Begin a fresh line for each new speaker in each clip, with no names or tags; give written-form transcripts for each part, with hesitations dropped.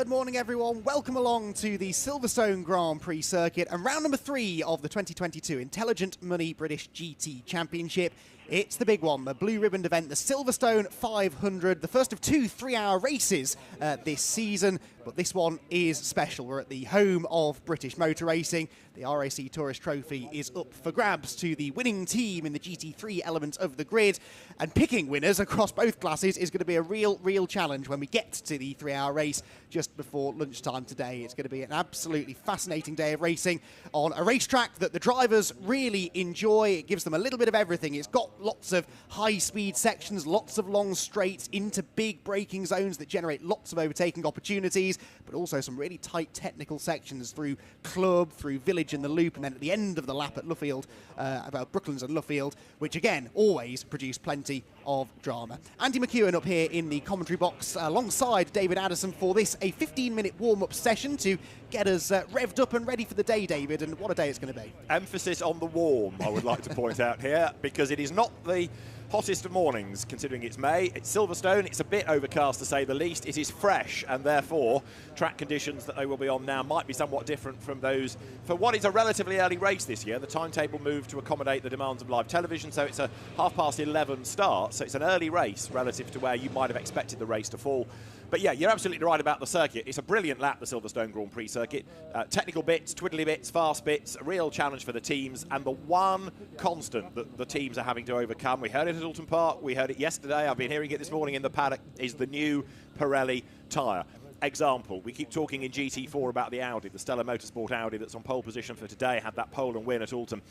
Good morning, everyone. Welcome along to the Silverstone Grand Prix circuit and round number 3 of the 2022 Intelligent Money British GT Championship. It's the big one, the blue ribbon event, the Silverstone 500, the first of 2 3-hour races this season. But this one is special. We're at the home of British motor racing. The RAC Tourist Trophy is up for grabs to the winning team in the GT3 element of the grid. And picking winners across both classes is going to be a real challenge when we get to the 3-hour race just before lunchtime today. It's going to be an absolutely fascinating day of racing on a racetrack that the drivers really enjoy. It gives them a little bit of everything. It's got lots of high-speed sections, lots of long straights into big braking zones that generate lots of overtaking opportunities, but also some really tight technical sections through Club, through Village and the Loop, and then at the end of the lap at Luffield, about Brooklands and Luffield, which again always produce plenty of drama. Andy McEwen up here in the commentary box alongside David Addison for this, a 15-minute warm-up session to get us revved up and ready for the day, David, and what a day it's going to be.
Emphasis on the warm, I would like to point out here, because it is not the hottest of mornings, considering it's May. It's Silverstone. It's a bit overcast, to say the least. It is fresh, and therefore track conditions that they will be on now might be somewhat different from those for what is a relatively early race this year. The timetable moved to accommodate the demands of live television, so it's a 11:30 start, so it's an early race relative to where you might have expected the race to fall. But yeah, you're absolutely right about the circuit. It's a brilliant lap, the Silverstone Grand Prix circuit. Technical bits, twiddly bits, fast bits, a real challenge for the teams, and the one constant that the teams are having to overcome, we heard it at Alton Park, we heard it yesterday, I've been hearing it this morning in the paddock, is the new Pirelli tyre. Example, we keep talking in GT4 about the Audi, the Stella Motorsport Audi that's on pole position for today, had that pole and win at Alton.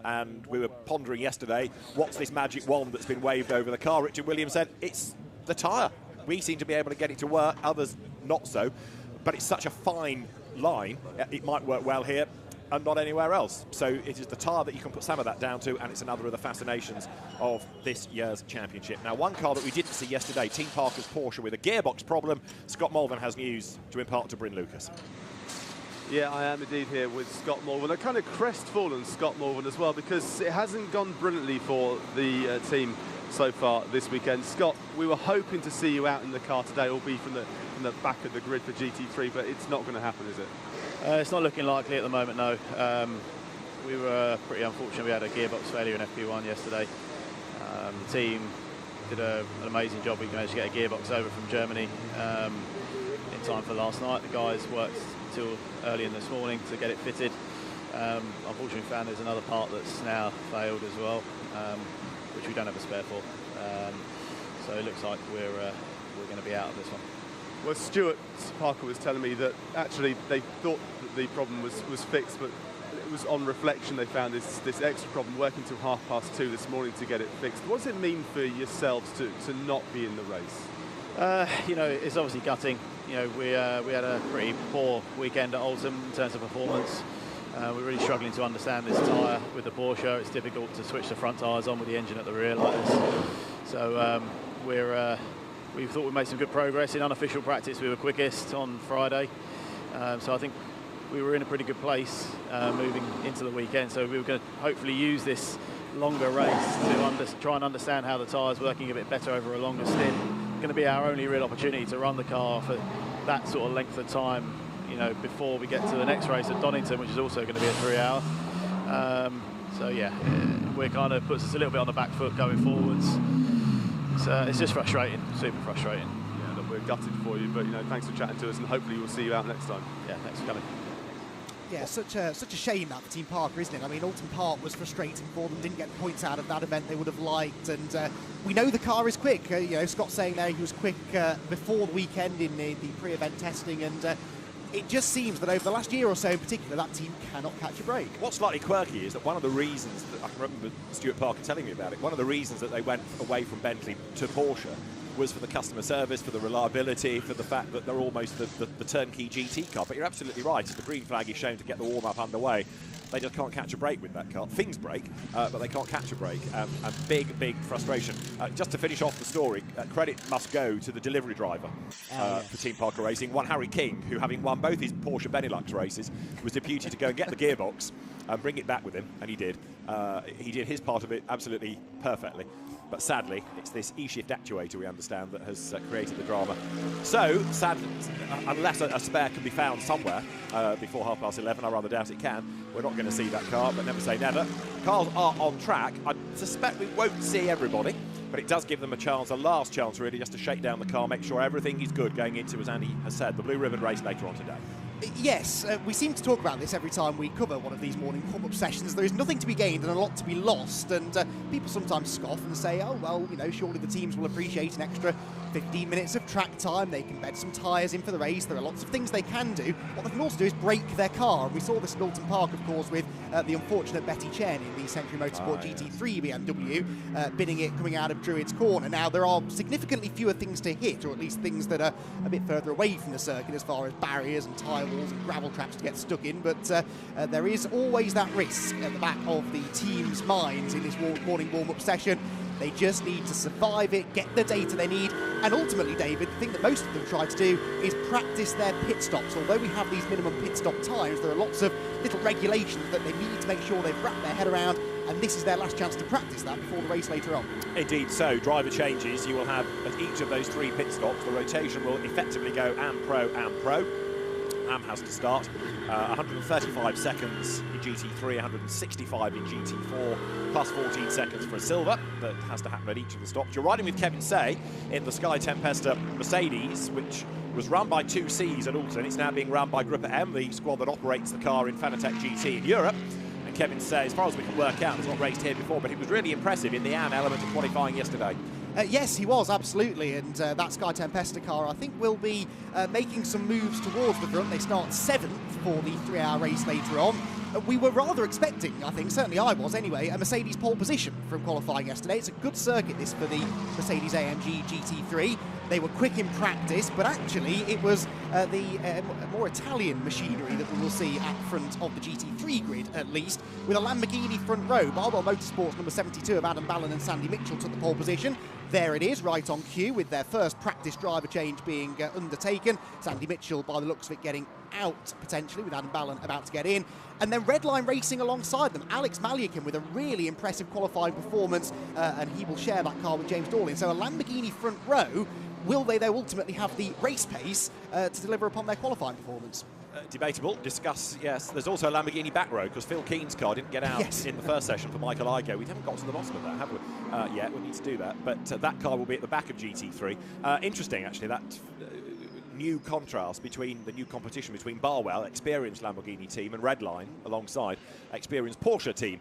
And we were pondering yesterday, what's this magic wand that's been waved over the car? Richard Williams said, it's the tyre. We seem to be able to get it to work, others not so. But it's such a fine line, it might work well here and not anywhere else. So it is the tyre that you can put some of that down to, and it's another of the fascinations of this year's championship. Now, one car that we didn't see yesterday, Team Parker's Porsche with a gearbox problem. Scott Malvern has news to impart to Bryn Lucas.
Yeah, I am indeed here with Scott Malvern. A kind of crestfallen Scott Malvern as well, because it hasn't gone brilliantly for the team so far this weekend. Scott, we were hoping to see you out in the car today, albeit from the back of the grid for GT3, but it's not going to happen, is it?
It's not looking likely at the moment, no. We were pretty unfortunate. We had a gearbox failure in FP1 yesterday. The team did an amazing job. We managed to get a gearbox over from Germany in time for last night. The guys worked till early in this morning to get it fitted. Unfortunately, we found there's another part that's now failed as well, which we don't have a spare for. So it looks like we're going to be out of this one.
Well, Stuart Parker was telling me that actually they thought that the problem was fixed, but it was on reflection they found this extra problem, working till 2:30 this morning to get it fixed. What does it mean for yourselves to not be in the race?
You know, it's obviously gutting. You know, we had a pretty poor weekend at Alton in terms of performance. We're really struggling to understand this tyre with the Porsche. It's difficult to switch the front tyres on with the engine at the rear like this. So we thought we made some good progress. In unofficial practice, we were quickest on Friday. So I think we were in a pretty good place moving into the weekend. So we were going to hopefully use this longer race to try and understand how the tyre's working a bit better over a longer stint. It's going to be our only real opportunity to run the car for that sort of length of time, you know, before we get to the next race at Donington, which is also going to be a 3-hour. So yeah, it kind of puts us a little bit on the back foot going forwards. It's just frustrating, super frustrating.
Yeah, look, we're gutted for you, but you know, thanks for chatting to us, and hopefully we'll see you out next time.
Yeah, thanks for coming.
Yeah, such a shame that for Team Parker, isn't it? I mean, Alton Park was frustrating for them, didn't get points out of that event they would have liked, and we know the car is quick. You know, Scott's saying there he was quick before the weekend in the pre-event testing, and it just seems that over the last year or so in particular, that team cannot catch a break.
What's slightly quirky is that one of the reasons, that I can remember Stuart Parker telling me about it, one of the reasons that they went away from Bentley to Porsche was for the customer service, for the reliability, for the fact that they're almost the turnkey GT car. But you're absolutely right, the green flag is shown to get the warm-up underway. They just can't catch a break with that car. Things break, but they can't catch a break, and big frustration. Just to finish off the story, credit must go to the delivery driver for Team Parker Racing, one Harry King, who, having won both his Porsche Benelux races, was deputed to go and get the gearbox and bring it back with him, and he did. He did his part of it absolutely perfectly. But sadly, it's this E-shift actuator, we understand, that has created the drama. So, sadly, unless a spare can be found somewhere before 11:30, I rather doubt it can, we're not going to see that car, but never say never. Cars are on track. I suspect we won't see everybody, but it does give them a chance, a last chance really, just to shake down the car, make sure everything is good going into, as Andy has said, the Blue Ribbon race later on today.
Yes, we seem to talk about this every time we cover one of these morning warm-up sessions. There is nothing to be gained and a lot to be lost, and people sometimes scoff and say, oh, well, you know, surely the teams will appreciate an extra 15 minutes of track time. They can bed some tyres in for the race. There are lots of things they can do. What they can also do is break their car. And we saw this in Alton Park, of course, with the unfortunate Betty Chen in the Century Motorsport GT3 BMW, bidding it coming out of Druids Corner. Now, there are significantly fewer things to hit, or at least things that are a bit further away from the circuit as far as barriers and tyre walls and gravel traps to get stuck in, but there is always that risk at the back of the team's minds in this morning warm-up session. They just need to survive it, get the data they need, and ultimately, David, the thing that most of them try to do is practice their pit stops. Although we have these minimum pit stop times, there are lots of little regulations that they need to make sure they've wrapped their head around, and this is their last chance to practice that before the race later on.
Indeed so. Driver changes, you will have at each of those 3 pit stops, the rotation will effectively go AM Pro, AM Pro. AM has to start. 135 seconds in GT3, 165 in GT4, plus 14 seconds for a silver. That has to happen at each of the stops. You're riding with Kevin Say in the Sky Tempesta Mercedes, which was run by 2Cs at Alton. It's now being run by Gruppa M, the squad that operates the car in Fanatec GT in Europe. And Kevin Say, as far as we can work out, has not raced here before, but he was really impressive in the AM element of qualifying yesterday.
Yes, he was, absolutely, and that Sky Tempesta car, I think, will be making some moves towards the front. They start 7th for the 3-hour race later on. We were rather expecting, I think, certainly I was anyway, a Mercedes pole position from qualifying yesterday. It's a good circuit, this, for the Mercedes AMG GT3. They were quick in practice, but actually it was the more Italian machinery that we will see at front of the GT3 grid, at least, with a Lamborghini front row. BALON Motorsports number 72 of Adam Balon and Sandy Mitchell took the pole position. There it is, right on cue, with their first practice driver change being undertaken. Sandy Mitchell, by the looks of it, getting out, potentially, with Adam Balon about to get in. And then Redline racing alongside them. Alex Maliakin with a really impressive qualifying performance, and he will share that car with James Dorlin. So a Lamborghini front row. Will they, though, ultimately have the race pace to deliver upon their qualifying performance?
Debatable. Discuss, yes. There's also a Lamborghini back row, because Phil Keen's car didn't get out in the first session for Michael Igo. We haven't got to the bottom of that, have we? Yet. We need to do that. But that car will be at the back of GT3. Interesting, actually, that new contrast between the new competition between Barwell, experienced Lamborghini team, and Redline, alongside experienced Porsche team.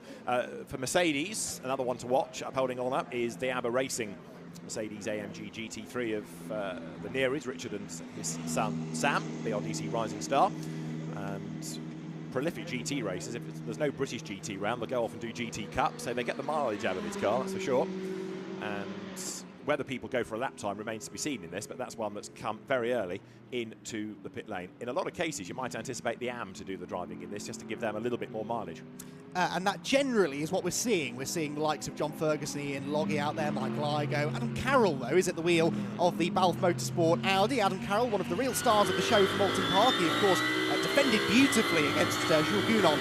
For Mercedes, another one to watch, upholding all that, is the ABBA Racing Mercedes AMG GT3 of the Nearys, Richard and his son Sam, the RDC Rising Star, and prolific GT racers. If there's no British GT round, they'll go off and do GT Cup, so they get the mileage out of this car, that's for sure. And whether people go for a lap time remains to be seen in this, but that's one that's come very early into the pit lane. In a lot of cases, you might anticipate the AM to do the driving in this, just to give them a little bit more mileage.
And that generally is what we're seeing. We're seeing the likes of John Ferguson, Ian Loggy out there, Michael Igo. Adam Carroll, though, is at the wheel of the Balf Motorsport Audi. Adam Carroll, one of the real stars of the show from Alton Park. He, of course, defended beautifully against Jules Gounon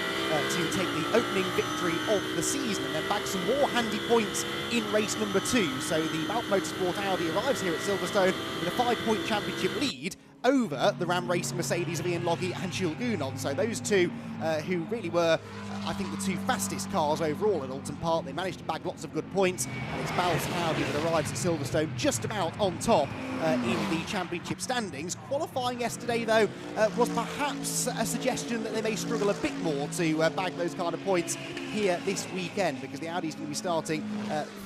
to take the opening victory of the season, and then bagged some more handy points in race number 2. So the Balf Motorsport Audi arrives here at Silverstone with a 5-point championship lead over the Ram Racing Mercedes of Ian Loggy and Jules Gounon. So those two who really were, I think, the 2 fastest cars overall at Alton Park. They managed to bag lots of good points, and it's Balf's Audi that arrives at Silverstone just about on top in the championship standings. Qualifying yesterday, though, was perhaps a suggestion that they may struggle a bit more to bag those kind of points here this weekend, because the Audi's going to be starting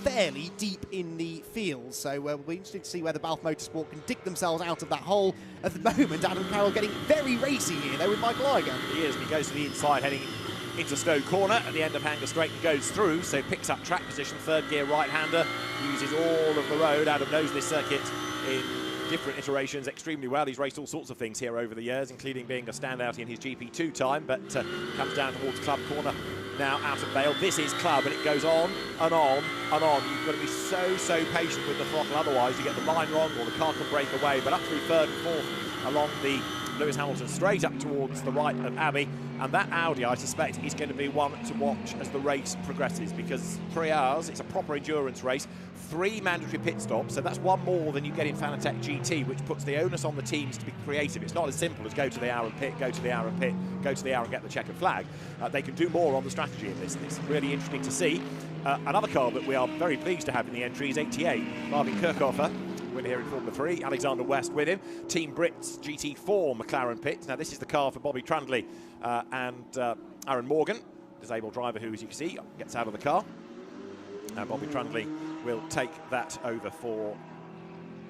fairly deep in the field. So we'll be interested to see whether Balf Motorsport can dig themselves out of that hole. At the moment, Adam Carroll getting very racy here, though, with Michael Igo.
He is, and he goes to the inside, heading into Stowe Corner at the end of Hanger Straight and goes through, so picks up track position, 3rd gear right-hander, uses all of the road. Adam knows this circuit in different iterations extremely well. He's raced all sorts of things here over the years, including being a standout in his GP2 time, but comes down towards Club Corner now out of Vale. This is Club, and it goes on and on and on. You've got to be so patient with the throttle, otherwise you get the line wrong or the car can break away. But up through 3rd and 4th along the Lewis Hamilton straight up towards the right of Abbey, and that Audi, I suspect, is going to be one to watch as the race progresses, because 3 hours, it's a proper endurance race, 3 mandatory pit stops, so that's one more than you get in Fanatec GT, which puts the onus on the teams to be creative. It's not as simple as go to the hour and pit, go to the hour and pit, go to the hour and get the checkered flag. They can do more on the strategy in this, and it's really interesting to see. Another car that we are very pleased to have in the entry is 88, Marvin KIRCHHOEFER, winner here in Formula 3, Alexander West with him, Team Brits GT4 McLaren pit. Now this is the car for Bobby Trundley and Aaron Morgan, disabled driver who, as you can see, gets out of the car. Bobby Trundley will take that over for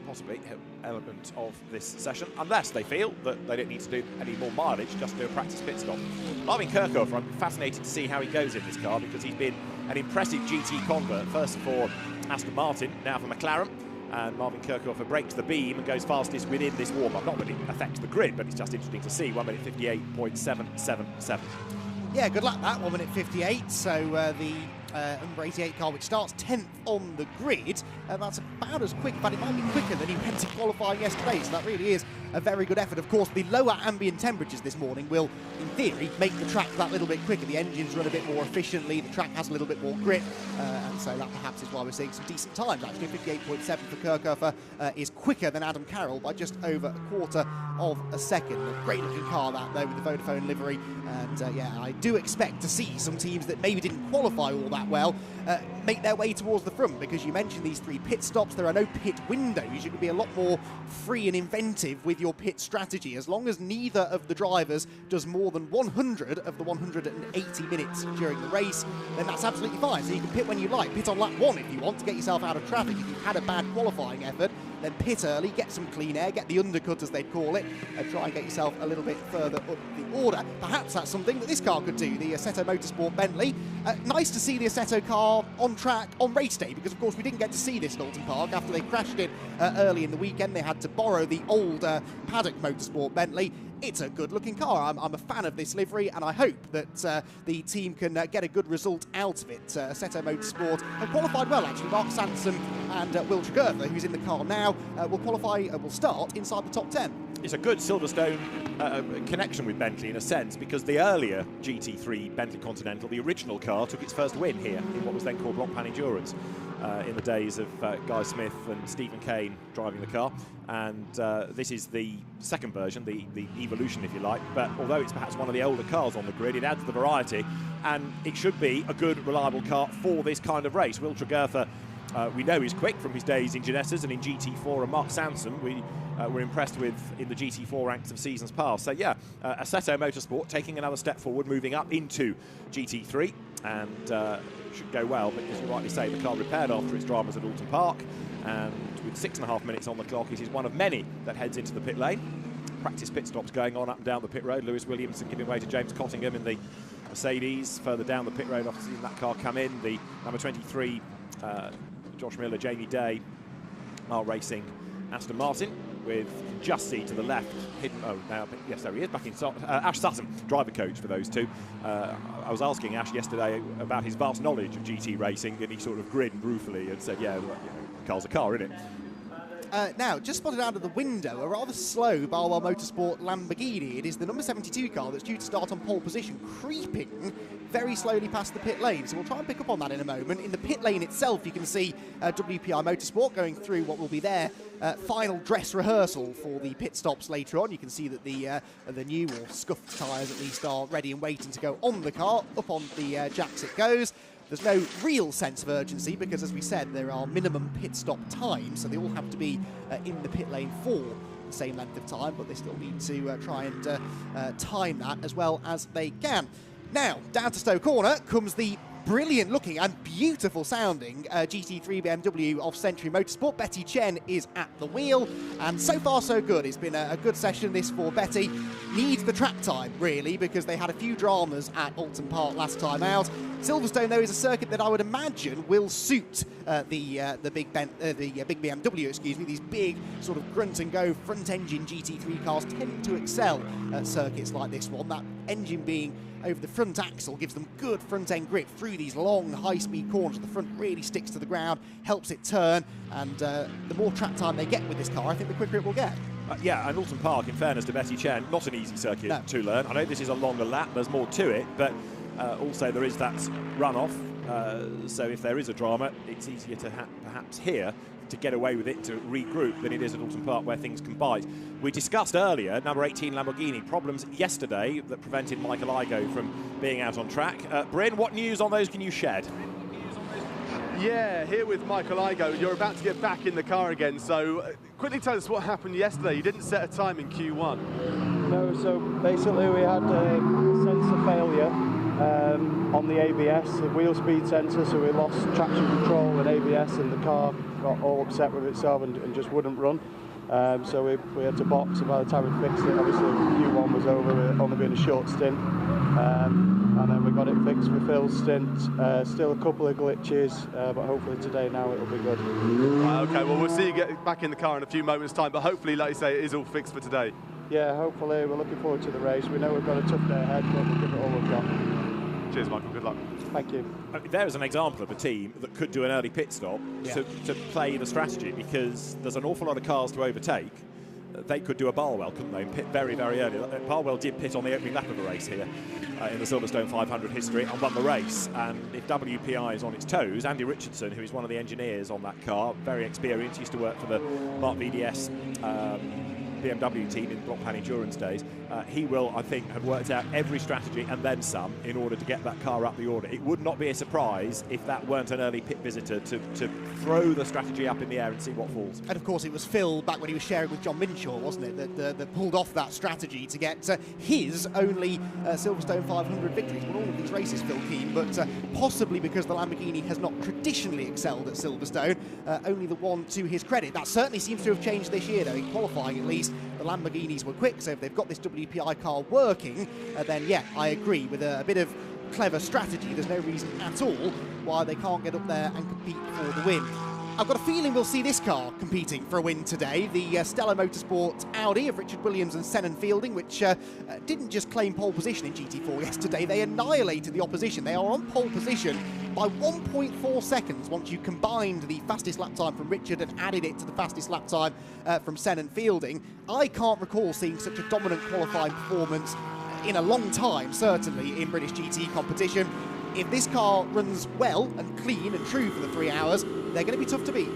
possibly an element of this session, unless they feel that they don't need to do any more mileage, just do a practice pit stop. Marvin KIRCHHOEFER, I'm fascinated to see how he goes in this car, because he's been an impressive GT convert, first for Aston Martin, now for McLaren. And Marvin KIRCHHOEFER breaks the beam and goes fastest within this warm-up. Not that it affects the grid, but it's just interesting to see. 1 minute 58.777.
Yeah, good luck that, 1 minute 58. So the number 88 car, which starts 10th on the grid, that's about as quick, but it might be quicker than he went in qualifying yesterday, so that really is a very good effort. Of course, the lower ambient temperatures this morning will, in theory, make the track that little bit quicker. The engines run a bit more efficiently, the track has a little bit more grip, and so that perhaps is why we're seeing some decent times. Actually, 58.7 for KIRCHHOEFER is quicker than Adam Carroll by just over a quarter of a second. A great looking car that, though, with the Vodafone livery, and yeah, I do expect to see some teams that maybe didn't qualify all that well make their way towards the front, because you mentioned these 3 pit stops. There are no pit windows. You can be a lot more free and inventive with your pit strategy. As long as neither of the drivers does more than 100 of the 180 minutes during the race, then that's absolutely fine. So you can pit when you like. Pit on lap 1 if you want to get yourself out of traffic. If you've had a bad qualifying effort, then pit early, get some clean air, get the undercut as they'd call it, and try and get yourself a little bit further up the order. Perhaps that's something that this car could do, the SRO Motorsport Bentley. Nice to see the SRO car on track on race day, because of course we didn't get to see this at Alton Park after they crashed it early in the weekend. They had to borrow the old paddock Motorsport Bentley. It's a good looking car. I'm a fan of this livery, and I hope that the team can get a good result out of it. SRO Motorsport have qualified well, actually. Mark Sansom and Will Tregurtha, who's in the car now, will start inside the top 10.
It's a good Silverstone connection with Bentley in a sense, because the earlier GT3 Bentley Continental, the original car, took its first win here in what was then called Blancpain Endurance in the days of Guy Smith and Stephen Kane driving the car. And this is the second version, the evolution if you like, but although it's perhaps one of the older cars on the grid, it adds the variety, and it should be a good, reliable car for this kind of race. Will Tregurtha, we know he's quick from his days in Genesis and in GT4, and Mark Sansom we were impressed with in the GT4 ranks of seasons past. So yeah, SRO Motorsport taking another step forward, moving up into GT3, and should go well, but as you rightly say, the car repaired after its dramas at Alton Park, and with 6.5 minutes on the clock, it is one of many that heads into the pit lane. Practice pit stops going on up and down the pit road. Lewis Williamson giving way to James Cottingham in the Mercedes. Further down the pit road, after seeing that car come in, the number 23 Josh Miller, Jamie Day are racing Aston Martin, with just see to the left hidden. Oh, now yes, there he is, back in Ash Sutton, driver coach for those two. I was asking Ash yesterday about his vast knowledge of GT racing, and he sort of grinned ruefully and said, "Yeah, well, you know, car's a car, isn't it?"
Now, just spotted out of the window, a rather slow BALON Motorsport Lamborghini. It is the number 72 car that's due to start on pole position, creeping very slowly past the pit lane. So we'll try and pick up on that in a moment. In the pit lane itself, you can see WPI Motorsport going through what will be their final dress rehearsal for the pit stops later on. You can see that the new, or scuffed tyres at least, are ready and waiting to go on the car. Up on the jacks it goes. There's no real sense of urgency because, as we said, there are minimum pit stop times, so they all have to be in the pit lane for the same length of time, but they still need to try and time that as well as they can. Now, down to Stowe Corner comes the brilliant looking and beautiful sounding GT3 BMW of Century Motorsport. Betty Chen is at the wheel, and so far so good. It's been a good session this for Betty. Needs the track time really, because they had a few dramas at Alton Park last time out. Silverstone, though, is a circuit that I would imagine will suit the big BMW, excuse me. These big sort of grunt and go front engine GT3 cars tend to excel at circuits like this one. That engine being over the front axle gives them good front end grip through these long high speed corners. The front really sticks to the ground, helps it turn, and the more track time they get with this car, I think the quicker it will get.
Yeah, and Alton Park, in fairness to Betty Chen, not an easy circuit to learn. I know this is a longer lap, there's more to it, but also there is that runoff. So if there is a drama, it's easier to perhaps here to get away with it, to regroup, than it is at Alton Park where things can bite. We discussed earlier, number 18 Lamborghini, problems yesterday that prevented Michael Igoe from being out on track. Bryn, what news on those can you shed?
Yeah, here with Michael Igoe, you're about to get back in the car again, so quickly tell us what happened yesterday. You didn't set a time in Q1.
No, so basically we had a sensor failure on the ABS, the wheel speed sensor, so we lost traction control and ABS, and the car got all upset with itself and just wouldn't run. So we had to box, and by the time we fixed it, obviously Q1 was over, it only been a short stint. And then we got it fixed for Phil's stint. Still a couple of glitches, but hopefully today now it'll be good.
Okay, well we'll see you get back in the car in a few moments' time, but hopefully, like you say, it is all fixed for today.
Yeah, hopefully. We're looking forward to the race. We know we've got a tough day ahead, but we'll give it all we've got.
Cheers, Michael. Good luck.
Thank you.
There is an example of a team that could do an early pit stop to play the strategy, because there's an awful lot of cars to overtake. They could do a Barwell, couldn't they, and pit very, very early. Barwell did pit on the opening lap of the race here in the Silverstone 500 history and won the race. And if WPI is on its toes, Andy Richardson, who is one of the engineers on that car, very experienced, used to work for the Mark VDS BMW team in Blockpan Endurance days, he will, I think, have worked out every strategy and then some in order to get that car up the order. It would not be a surprise if that weren't an early pit visitor to throw the strategy up in the air and see what falls.
And of course it was Phil, back when he was sharing with John Minshaw, wasn't it, that pulled off that strategy to get his only Silverstone 500 victories. Won all of these races, Phil Keane, but possibly because the Lamborghini has not traditionally excelled at Silverstone, only the one to his credit. That certainly seems to have changed this year, though. In qualifying, at least, the Lamborghinis were quick, so if they've got this WPI car working, then yeah, I agree, with a bit of clever strategy, there's no reason at all why they can't get up there and compete for the win. I've got a feeling we'll see this car competing for a win today, the SRO Motorsports Audi of Richard Williams and Senan Fielding, which didn't just claim pole position in GT4 yesterday, they annihilated the opposition. They are on pole position by 1.4 seconds once you combined the fastest lap time from Richard and added it to the fastest lap time from Senan Fielding. I can't recall seeing such a dominant qualifying performance in a long time, certainly in British GT competition. If this car runs well and clean and true for the 3 hours, they're going to be tough to beat.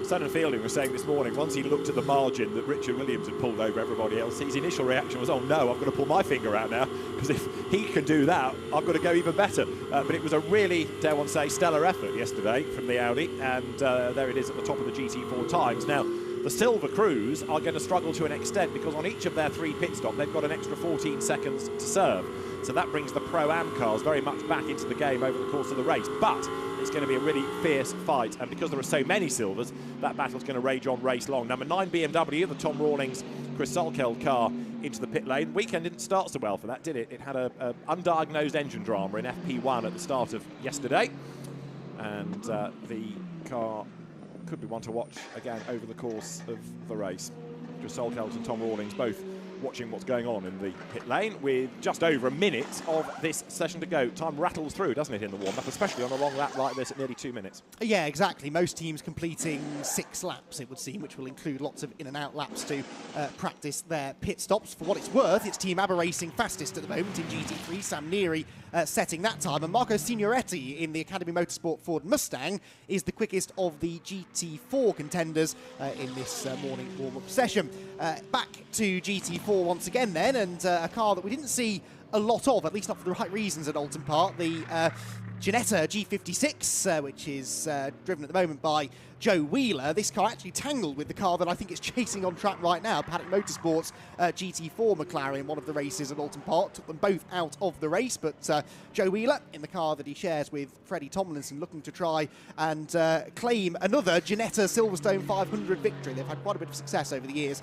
Senan Fielding was saying this morning, once he looked at the margin that Richard Williams had pulled over everybody else, his initial reaction was, oh no, I've got to pull my finger out now, because if he can do that, I've got to go even better. But it was a really, dare one say, stellar effort yesterday from the Audi, and there it is at the top of the GT4 times. Now, the Silver Crews are going to struggle to an extent, because on each of their 3 pit stops, they've got an extra 14 seconds to serve. So that brings the Pro-Am cars very much back into the game over the course of the race. But it's going to be a really fierce fight, and because there are so many silvers, that battle's going to rage on race long. Number 9 BMW, the Tom Rawlings, Chris Sulkeld car into the pit lane. Weekend didn't start so well for that, did it? It had a undiagnosed engine drama in FP1 at the start of yesterday, and the car could be one to watch again over the course of the race. Chris Sulkeld and Tom Rawlings both watching what's going on in the pit lane, with just over a minute of this session to go. Time rattles through, doesn't it, in the warm-up, especially on a long lap like this at nearly 2 minutes.
Yeah, exactly. Most teams completing 6 laps, it would seem, which will include lots of in and out laps to practice their pit stops. For what it's worth, it's Team ABBA racing fastest at the moment in GT3. Sam Neary setting that time, and Marco Signoretti in the Academy Motorsport Ford Mustang is the quickest of the GT4 contenders in this morning warm-up session. Back to GT4 once again then, and a car that we didn't see a lot of, at least not for the right reasons at Alton Park, the Ginetta G56, which is driven at the moment by Joe Wheeler. This car actually tangled with the car that I think is chasing on track right now, Paddock Motorsports GT4 McLaren, in one of the races at Alton Park. Took them both out of the race, but Joe Wheeler in the car that he shares with Freddie Tomlinson, looking to try and claim another Ginetta Silverstone 500 victory. They've had quite a bit of success over the years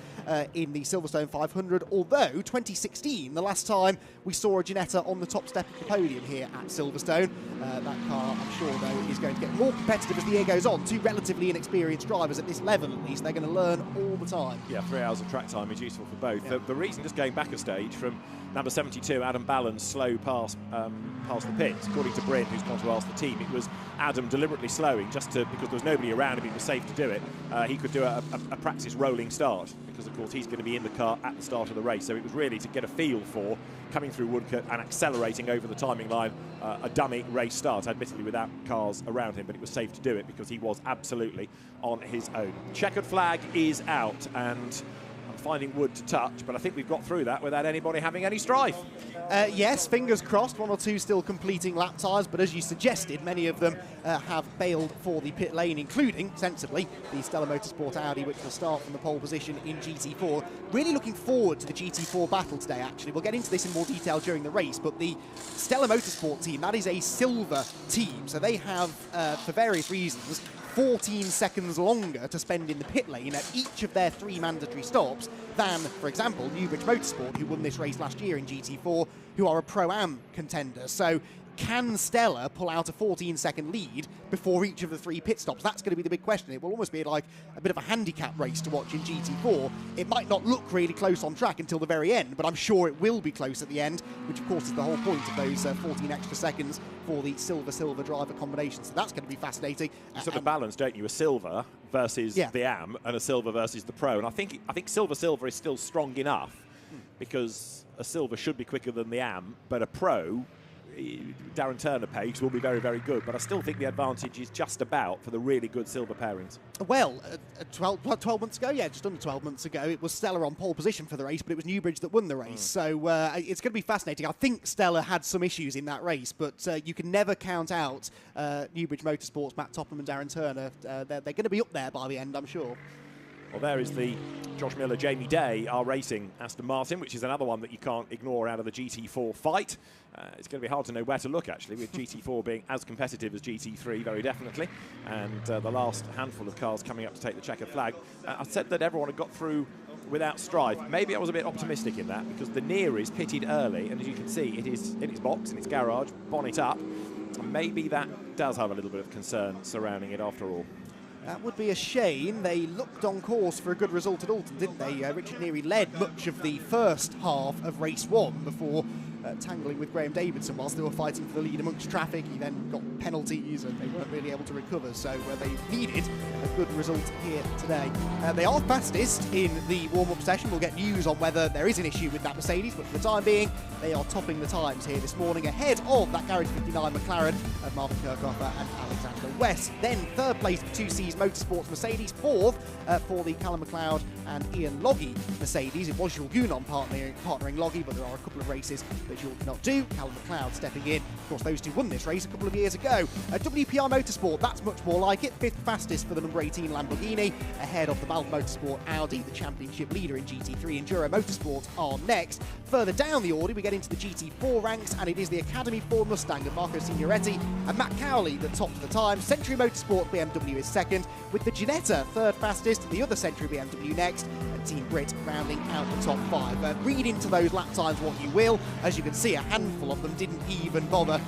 in the Silverstone 500, although 2016, the last time we saw a Ginetta on the top step of the podium here at Silverstone. That car, I'm sure, though, is going to get more competitive as the year goes on. 2 relatively relatively inexperienced drivers at this level, at least. They're going to learn all the time.
Yeah, 3 hours of track time is useful for both.
Yeah.
The reason, just going back a stage, from number 72, Adam Ballon's slow pass past the pits, according to Bryn, who's gone to ask the team, it was Adam deliberately slowing just to, because there was nobody around him, it was safe to do it. He could do a practice rolling start, because of course he's going to be in the car at the start of the race. So it was really to get a feel for coming through Woodcote and accelerating over the timing line, a dummy race start, admittedly without cars around him, but it was safe to do it because he was absolutely on his own. Checkered flag is out, and I'm finding wood to touch, but I think we've got through that without anybody having any strife.
Yes, fingers crossed, 1 or 2 still completing lap tyres, but as you suggested, many of them have bailed for the pit lane, including, sensibly, the Stella Motorsport Audi, which will start from the pole position in GT4. Really looking forward to the GT4 battle today, actually. We'll get into this in more detail during the race, but the Stella Motorsport team, that is a silver team, so they have, for various reasons, 14 seconds longer to spend in the pit lane at each of their 3 mandatory stops than, for example, Newbridge Motorsport, who won this race last year in GT4, who are a Pro-Am contender. So can Stella pull out a 14-second lead before each of the 3 pit stops? That's going to be the big question. It will almost be like a bit of a handicap race to watch in GT4. It might not look really close on track until the very end, but I'm sure it will be close at the end, which of course is the whole point of those 14 extra seconds for the silver-silver driver combination. So that's going to be fascinating.
You sort of balance, don't you? A silver versus the AM and a silver versus the Pro. And I think silver-silver is still strong enough because a silver should be quicker than the AM, but a Pro, Darren Turner pace, will be very, very good. But I still think the advantage is just about for the really good silver pairings.
Well, 12 months ago, yeah, just under 12 months ago, it was Stella on pole position for the race, but it was Newbridge that won the race. So it's going to be fascinating. I think Stella had some issues in that race, but you can never count out Newbridge Motorsports, Matt Topham and Darren Turner. They're going to be up there by the end, I'm sure.
Well, there is the Josh Miller, Jamie Day, our racing Aston Martin, which is another one that you can't ignore out of the GT4 fight. It's going to be hard to know where to look, actually, with GT4 being as competitive as GT3, very definitely, and the last handful of cars coming up to take the checkered flag. I said that everyone had got through without strife. Maybe I was a bit optimistic in that, because the NEARY is pitted early, and as you can see, it is in its box, in its garage, bonnet up, and maybe that does have a little bit of concern surrounding it after all.
That would be a shame. They looked on course for a good result at Alton, didn't they? Richard NEARY led much of the first half of race 1 before tangling with Graham Davidson whilst they were fighting for the lead amongst traffic. He then got penalties and they weren't really able to recover, so they needed a good result here today. They are fastest in the warm-up session. We'll get news on whether there is an issue with that Mercedes, but for the time being, they are topping the times here this morning ahead of that Garage 59 McLaren of Marvin Kirchhoefer and Alexander West. Then third place for 2C's Motorsports Mercedes, fourth for the Callum McLeod and Ian Loggy Mercedes. It was Jules Gounon partnering Loggy, but there are a couple of races that Jules cannot do. Callum McLeod stepping in. Of course, those two won this race a couple of years ago. WPR Motorsport, that's much more like it. Fifth fastest for the number 18 Lamborghini, ahead of the MALVERN Motorsport Audi, the championship leader in GT3. Enduro Motorsport are next. Further down the order, we get into the GT4 ranks, and it is the Academy Ford Mustang of Marco Signoretti and Matt Cowley that tops the time. Century Motorsport BMW is second, with the Ginetta third fastest, the other Century BMW next, and Team Brit rounding out the top 5. Read into those lap times what you will. As you can see, a handful of them didn't even bother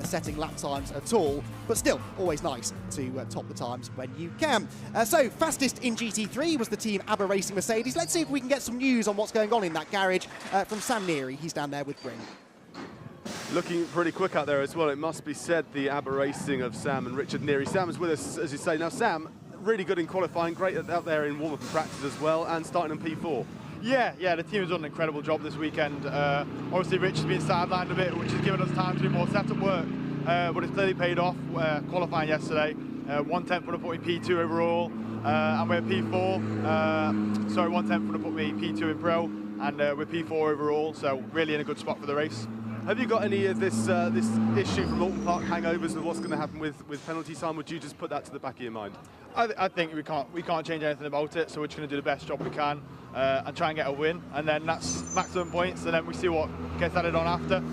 setting lap times at all, but still, always nice to top the times when you can. So, fastest in GT3 was the Team ABBA Racing Mercedes. Let's see if we can get some news on what's going on in that garage from Sam NEARY. He's down there with Bryn.
Looking pretty quick out there as well, it must be said, the ABBA Racing of Sam and Richard NEARY. Sam is with us, as you say. Now, Sam, really good in qualifying, great out there in warm-up and practice as well, and starting on P4.
Yeah, the team has done an incredible job this weekend. Obviously, Rich has been sidelined a bit, which has given us time to do more setup work, but it's clearly paid off. Qualifying yesterday, 1/10 would have put me P2 overall, and we're P4. Sorry, 1/10 would have put me P2 in Pro, and we're P4 overall, so really in a good spot for the race.
Have you got any of this this issue from Alton Park hangovers of what's going to happen with penalty time? Would you just put that to the back of your mind?
I think we can't change anything about it, so we're just going to do the best job we can and try and get a win, and then that's maximum points, and then we see what gets added on after.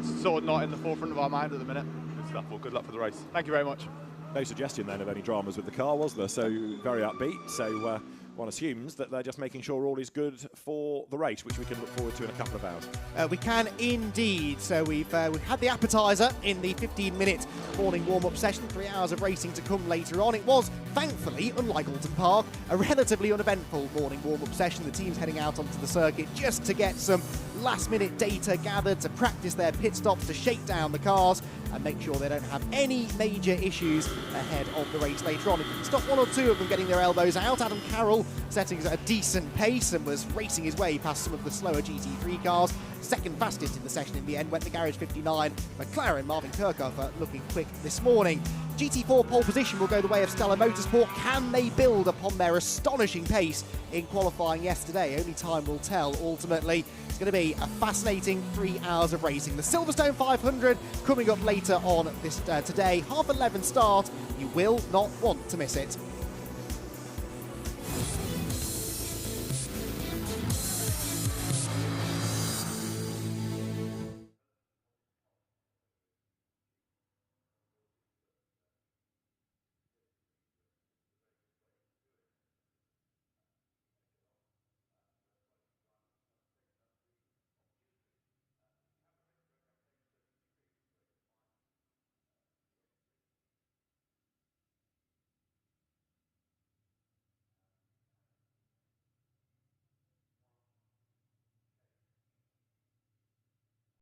It's sort of not in the forefront of our mind at the minute.
Good stuff. Well, good luck for the race.
Thank you very much.
No suggestion then of any dramas with the car, was there? So very upbeat. So one assumes that they're just making sure all is good for the race, which we can look forward to in a couple of hours.
We can indeed. So we've had the appetizer in the 15-minute morning warm-up session, 3 hours of racing to come later on. It was, thankfully, unlike Alton Park, a relatively uneventful morning warm-up session. The team's heading out onto the circuit just to get some last-minute data gathered, to practice their pit stops, to shake down the cars and make sure they don't have any major issues ahead of the race later on. If you can stop one or two of them getting their elbows out, Adam Carroll setting a decent pace and was racing his way past some of the slower GT3 cars. Second fastest in the session in the end went the Garage 59. McLaren Marvin Kirchhoefer looking quick this morning. GT4 pole position will go the way of SRO Motorsport. Can they build upon their astonishing pace in qualifying yesterday? Only time will tell ultimately. It's going to be a fascinating 3 hours of racing. The Silverstone 500 coming up later on this today. 11:30 start. You will not want to miss it.